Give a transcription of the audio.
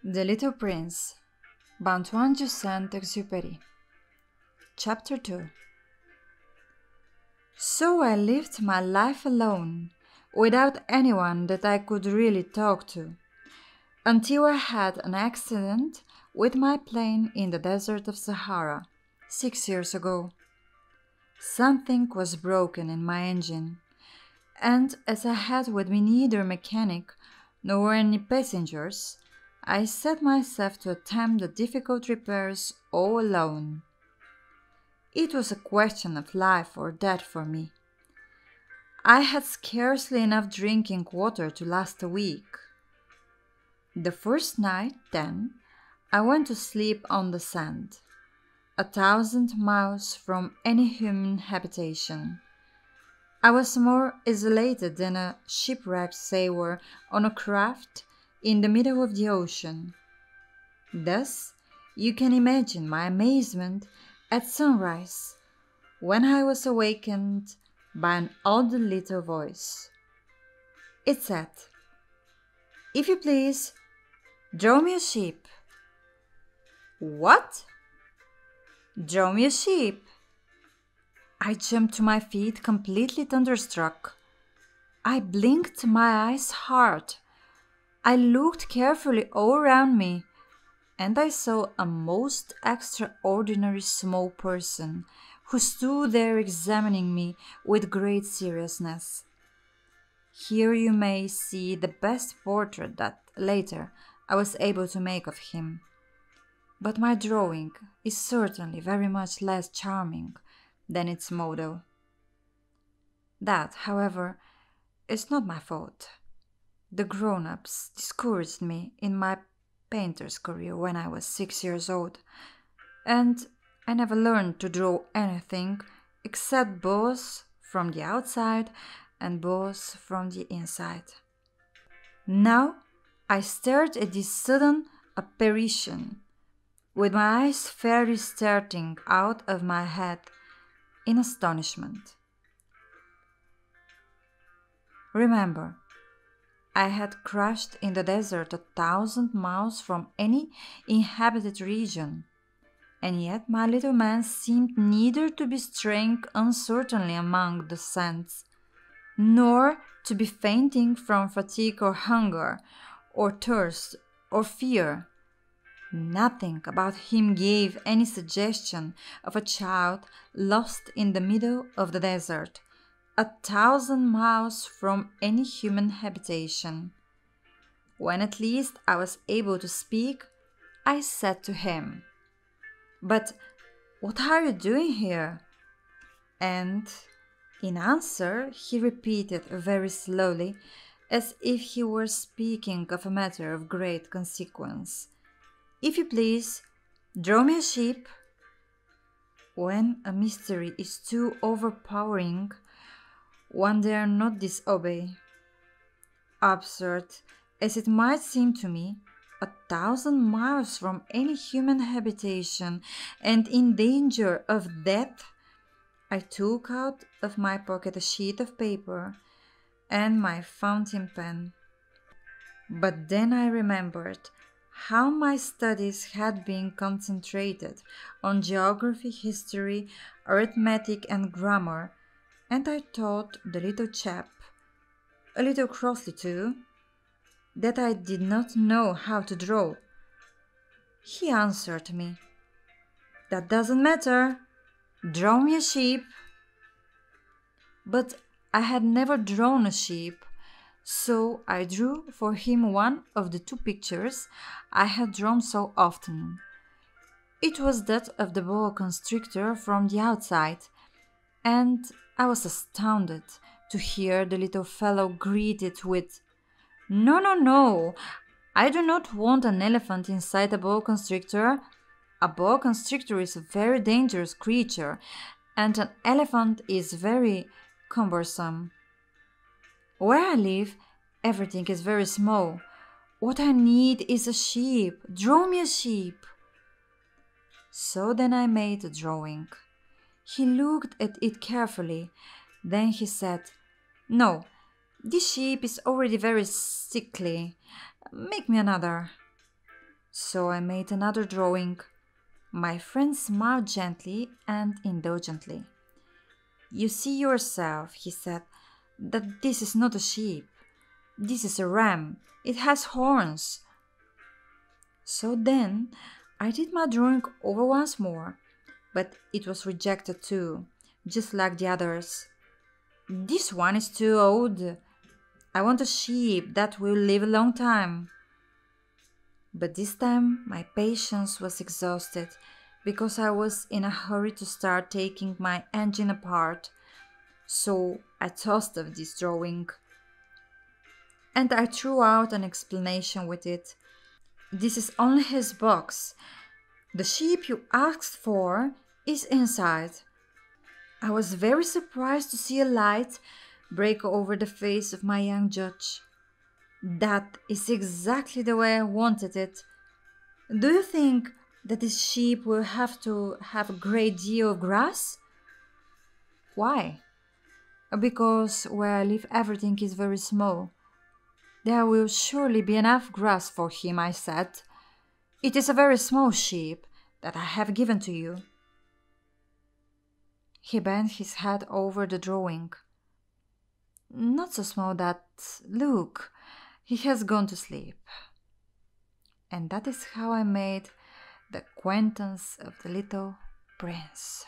The Little Prince by Antoine de Sent-Ekzüperi. Chapter 2. So I lived my life alone, without anyone that I could really talk to, until I had an accident with my plane in the desert of Sahara 6 years ago. Something was broken in my engine, and as I had with me neither mechanic nor any passengers, I set myself to attempt the difficult repairs all alone. It was a question of life or death for me. I had scarcely enough drinking water to last a week. The first night, then, I went to sleep on the sand, 1,000 miles from any human habitation. I was more isolated than a shipwrecked sailor on a craft in the middle of the ocean. Thus, you can imagine my amazement at sunrise when I was awakened by an odd little voice. It said, "If you please, draw me a sheep." What? Draw me a sheep? I jumped to my feet completely thunderstruck. I blinked my eyes hard. I looked carefully all around me, and I saw a most extraordinary small person who stood there examining me with great seriousness. Here you may see the best portrait that later I was able to make of him. But my drawing is certainly very much less charming than its model. That, however, is not my fault. The grown-ups discouraged me in my painter's career when I was 6 years old, and I never learned to draw anything except bows from the outside and bows from the inside. Now I stared at this sudden apparition, with my eyes fairly starting out of my head in astonishment. Remember, I had crashed in the desert 1,000 miles from any inhabited region, and yet my little man seemed neither to be straying uncertainly among the sands, nor to be fainting from fatigue or hunger, or thirst, or fear. Nothing about him gave any suggestion of a child lost in the middle of the desert, 1,000 miles from any human habitation. When at least I was able to speak, I said to him, "But what are you doing here?" And in answer he repeated very slowly, as if he were speaking of a matter of great consequence, "If you please, draw me a sheep." When a mystery is too overpowering, one dare not disobey. Absurd as it might seem to me, 1,000 miles from any human habitation and in danger of death, I took out of my pocket a sheet of paper and my fountain pen. But then I remembered how my studies had been concentrated on geography, history, arithmetic, and grammar, and I told the little chap, a little crossly too, that I did not know how to draw. He answered me, "That doesn't matter. Draw me a sheep." But I had never drawn a sheep, so I drew for him one of the two pictures I had drawn so often. It was that of the boa constrictor from the outside, and I was astounded to hear the little fellow greet it with, "No, no, no, I do not want an elephant inside a boa constrictor. A boa constrictor is a very dangerous creature, and an elephant is very cumbersome. Where I live, everything is very small. What I need is a sheep. Draw me a sheep." So then I made a drawing. He looked at it carefully. Then he said, "No, this sheep is already very sickly. Make me another." So I made another drawing. My friend smiled gently and indulgently. "You see yourself," he said, "that this is not a sheep. This is a ram. It has horns." So then I did my drawing over once more, but it was rejected too, just like the others. "This one is too old. I want a sheep that will live a long time." But this time my patience was exhausted because I was in a hurry to start taking my engine apart. So I tossed off this drawing. And I threw out an explanation with it. "This is only his box. The sheep you asked for is inside." I was very surprised to see a light break over the face of my young judge. "That is exactly the way I wanted it. Do you think that this sheep will have to have a great deal of grass?" "Why?" "Because where I live everything is very small. There will surely be enough grass for him," I said. "It is a very small sheep that I have given to you." He bent his head over the drawing. "Not so small that, look, he has gone to sleep." And that is how I made the acquaintance of the little prince.